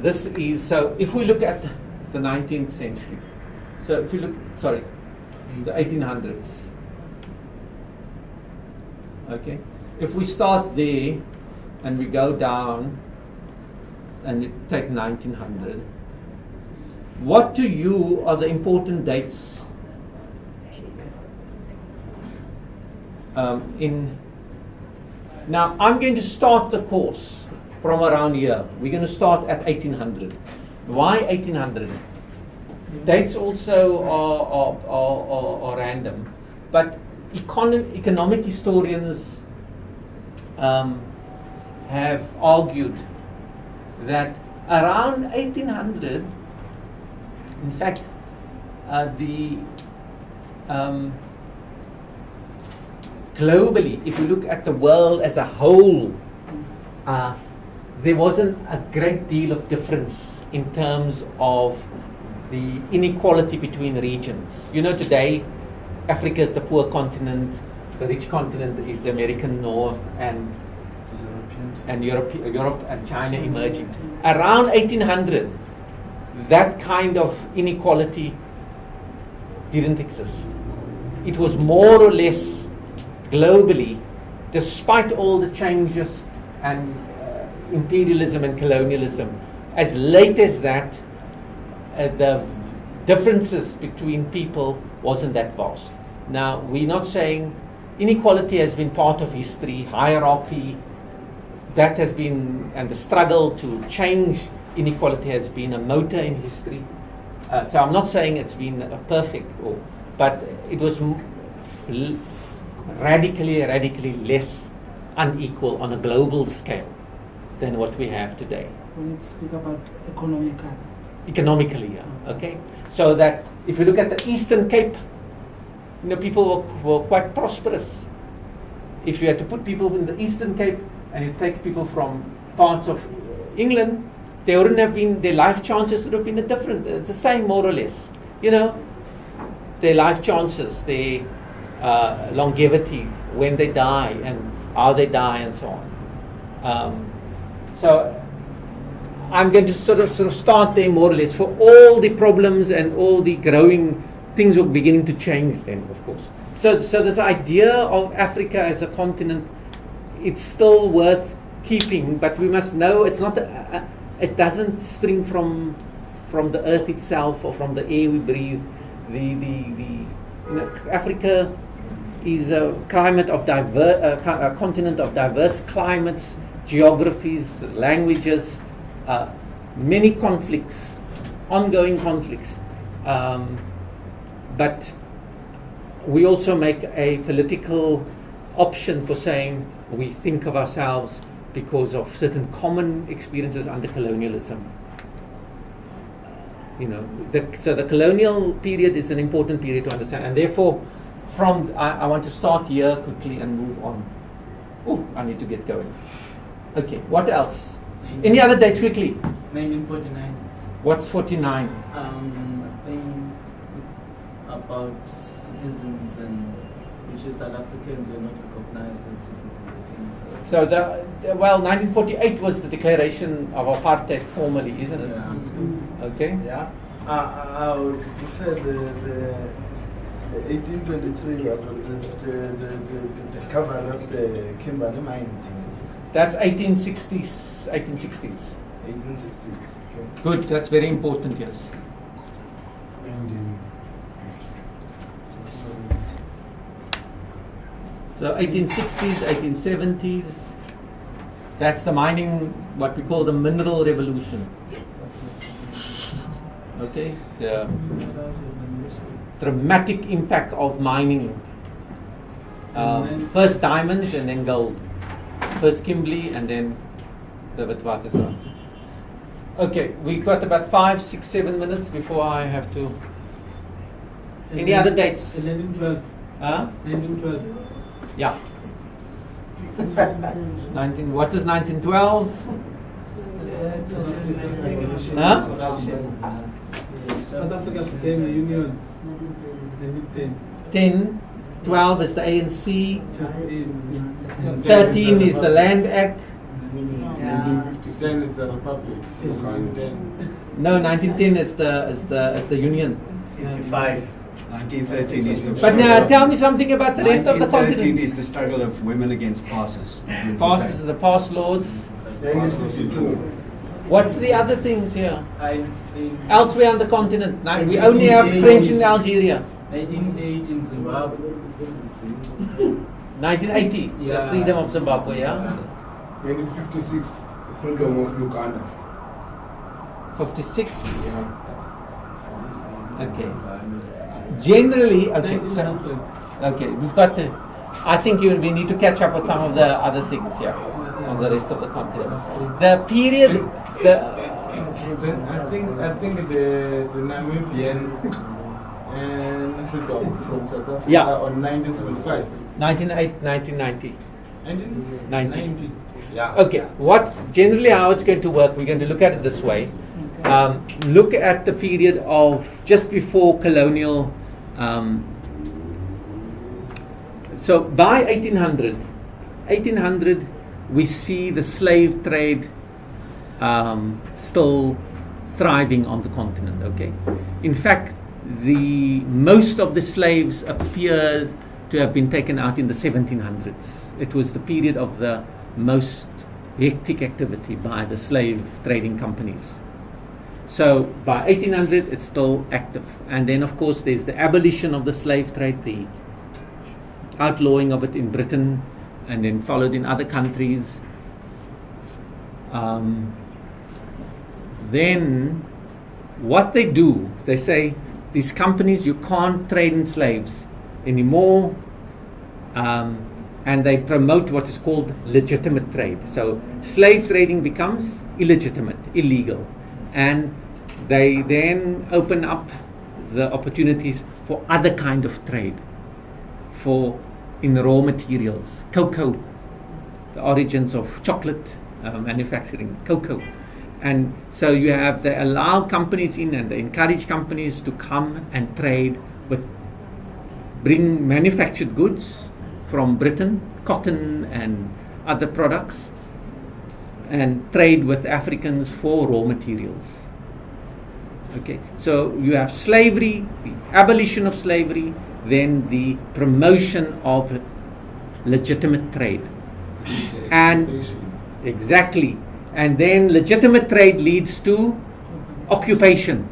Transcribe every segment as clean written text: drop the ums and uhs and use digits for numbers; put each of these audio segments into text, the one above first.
this is, so if we look at the 19th century, so if you look, sorry, the 1800s, okay, if we start there and we go down and you take 1900, what to you are the important dates now I'm going to start the course from around here. We're going to start at 1800. Why 1800? Dates also are random, but economic historians have argued that around 1800, in fact, globally, if you look at the world as a whole, there wasn't a great deal of difference in terms of the inequality between regions. You know, today, Africa is the poor continent, the rich continent is the American North, and Europe and China emerging. Around 1800, that kind of inequality didn't exist. It was more or less globally, despite all the changes and imperialism and colonialism. As late as that, the differences between people wasn't that vast. Now, we're not saying inequality has been part of history, hierarchy, that has been, and the struggle to change inequality has been a motor in history. So I'm not saying it's been a perfect, but it was radically less unequal on a global scale than what we have today. When you speak about economically, yeah. Okay. So that if you look at the Eastern Cape, you know, people were quite prosperous. If you had to put people in the Eastern Cape and you take people from parts of England, they wouldn't have been, their life chances would have been different. It's the same, more or less. You know, their life chances, their longevity, when they die and how they die, and so on. So I'm going to sort of start there, more or less, for all the problems and all the growing things were beginning to change then, of course. So this idea of Africa as a continent, it's still worth keeping, but we must know it's not. It doesn't spring from the earth itself or from the air we breathe. Africa is a climate of a continent of diverse climates, geographies, languages, many conflicts, ongoing conflicts. But we also make a political option for saying we think of ourselves because of certain common experiences under colonialism. So the colonial period is an important period to understand, and therefore, I want to start here quickly and move on. Oh, I need to get going. Okay, what else? Any other dates quickly? 1949. What's 49? I think about citizens, and which is South Africans were not recognized as citizens. So 1948 was the declaration of apartheid formally, isn't it? Yeah. Okay. Yeah. I would prefer the 1823, the discovery of the Kimberley mines. That's 1860s. 1860s. 1860s. Okay. Good. That's very important. Yes. So 1860s, 1870s. That's the mining, what we call the mineral revolution. Okay, the dramatic impact of mining. First diamonds and then gold. First Kimberley and then the Witwatersrand. Okay, we've got about 5, 6, 7 minutes before I have to. Any other dates? 1912. Huh? 1912. Yeah. What is 1912? Huh? South Africa became a union. 1910. 10, 12 is the ANC. 13 is the Land Act. Then it's a republic. 1910. No, 1910 is the Union. 55. 1913 is the But now tell me something about the rest of the 1913 continent. is the struggle of women against passes. Passes, the pass laws. 1952. What's the other things here? In Elsewhere on the continent. Now, we only have French in Algeria. 1908 in Zimbabwe. 1980, the Yeah. freedom of Zimbabwe, yeah? 1956, freedom of Uganda. 56. Yeah. Okay. Generally, okay, so, 1900. okay, we've got to, I think we need to catch up with some of the other things here on the rest of the continent. The period, I think the Namibian and freedom from South Africa Yeah. on 1975. 1990. 1990. Yeah. Okay, what generally how it's going to work, we're going to look at it this way. Look at the period of just before colonial. So by 1800, we see the slave trade still thriving on the continent. Okay, in fact, most of the slaves appear to have been taken out in the 1700s. It was the period of the most hectic activity by the slave trading companies. So by 1800, it's still active. And then, of course, there's the abolition of the slave trade, the outlawing of it in Britain, and then followed in other countries. Then, what they do, they say, these companies, you can't trade in slaves anymore. And they promote what is called legitimate trade. So slave trading becomes illegitimate, illegal. And they then open up the opportunities for other kind of trade, in raw materials, cocoa, the origins of chocolate manufacturing, cocoa. And so they allow companies in, and they encourage companies to come and trade bring manufactured goods from Britain, cotton and other products, and trade with Africans for raw materials. Okay, so you have slavery, the abolition of slavery, then the promotion of legitimate trade. And exactly, and then legitimate trade leads to occupation.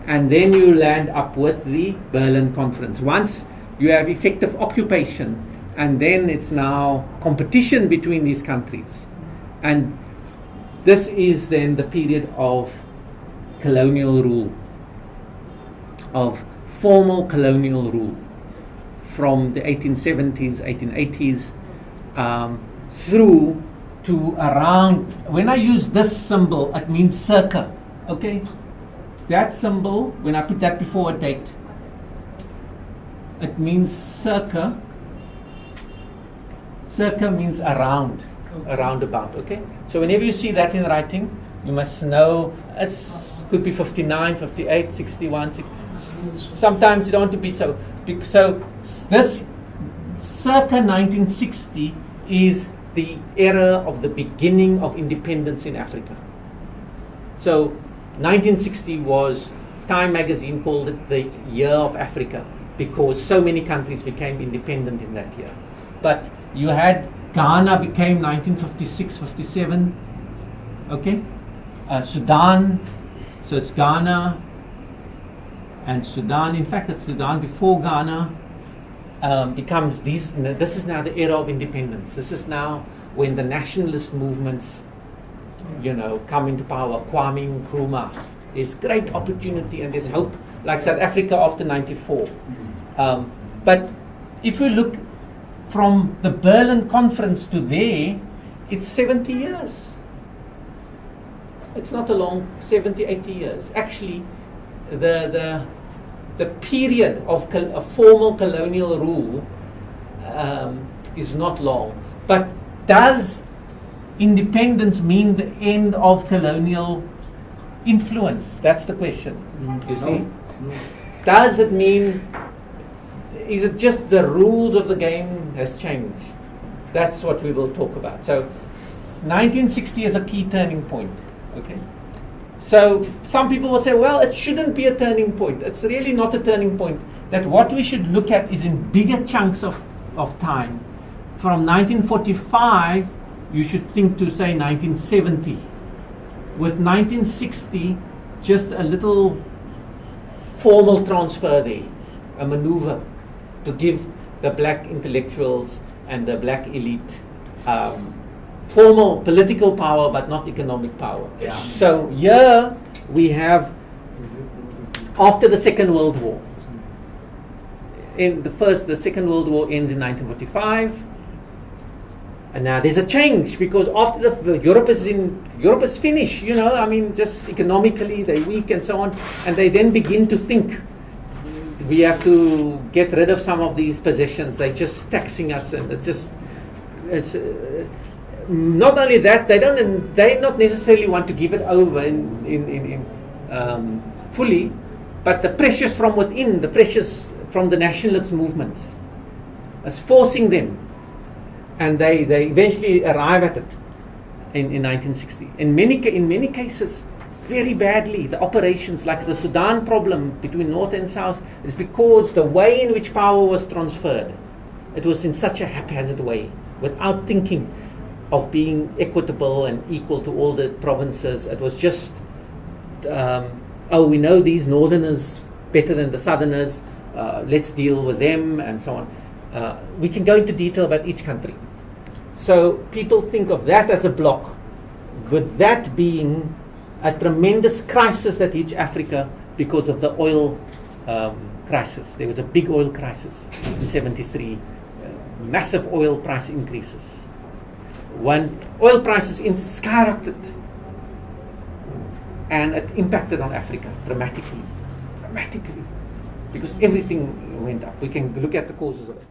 And then you land up with the Berlin Conference. Once you have effective occupation, and then it's now competition between these countries. And this is then the period of colonial rule, of formal colonial rule, from the 1870s, 1880s, through to around, when I use this symbol, it means circa, okay? That symbol, when I put that before a date, it means circa. Circa means around, around about, okay? So whenever you see that in writing, you must know it could be 59, 58, 61, sometimes you don't want to be so. So this circa 1960 is the era of the beginning of independence in Africa. So 1960 was, Time magazine called it the year of Africa because so many countries became independent in that year. But you had Ghana became 1956, 57, okay? Sudan, so it's Ghana and Sudan. In fact, it's Sudan before Ghana becomes this is now the era of independence. This is now when the nationalist movements come into power. Kwame Nkrumah. There's great opportunity and there's hope, like South Africa after 94. But if you look from the Berlin Conference to there, it's 70 years. It's not a long 70, 80 years. Actually, the period of formal colonial rule is not long. But does independence mean the end of colonial influence? That's the question. You see? Does it mean, is it just the rules of the game has changed? That's what we will talk about. So 1960 is a key turning point. Okay. So some people will say, well, it shouldn't be a turning point. It's really not a turning point. That what we should look at is in bigger chunks of time. From 1945, you should think to say 1970. With 1960, just a little formal transfer there, a maneuver to give the black intellectuals and the black elite formal political power, but not economic power. Yeah. So here we have, after the Second World War, the Second World War ends in 1945, and now there's a change because after Europe is finished. You know, I mean, just economically they're weak and so on, and they then begin to think we have to get rid of some of these possessions. They're just taxing us, and it's not only that, they not necessarily want to give it over in fully, but the pressures from within, the pressures from the nationalist movements, is forcing them, and they eventually arrive at it in 1960. In many cases, very badly. The operations, like the Sudan problem between North and South, is because the way in which power was transferred, it was in such a haphazard way, without thinking of being equitable and equal to all the provinces. It was just, we know these northerners better than the southerners, let's deal with them, and so on. We can go into detail about each country. So people think of that as a block, with that being a tremendous crisis that hits Africa because of the oil crisis. There was a big oil crisis in 73, massive oil price increases. When oil prices skyrocketed, and it impacted on Africa dramatically, because everything went up. We can look at the causes of it.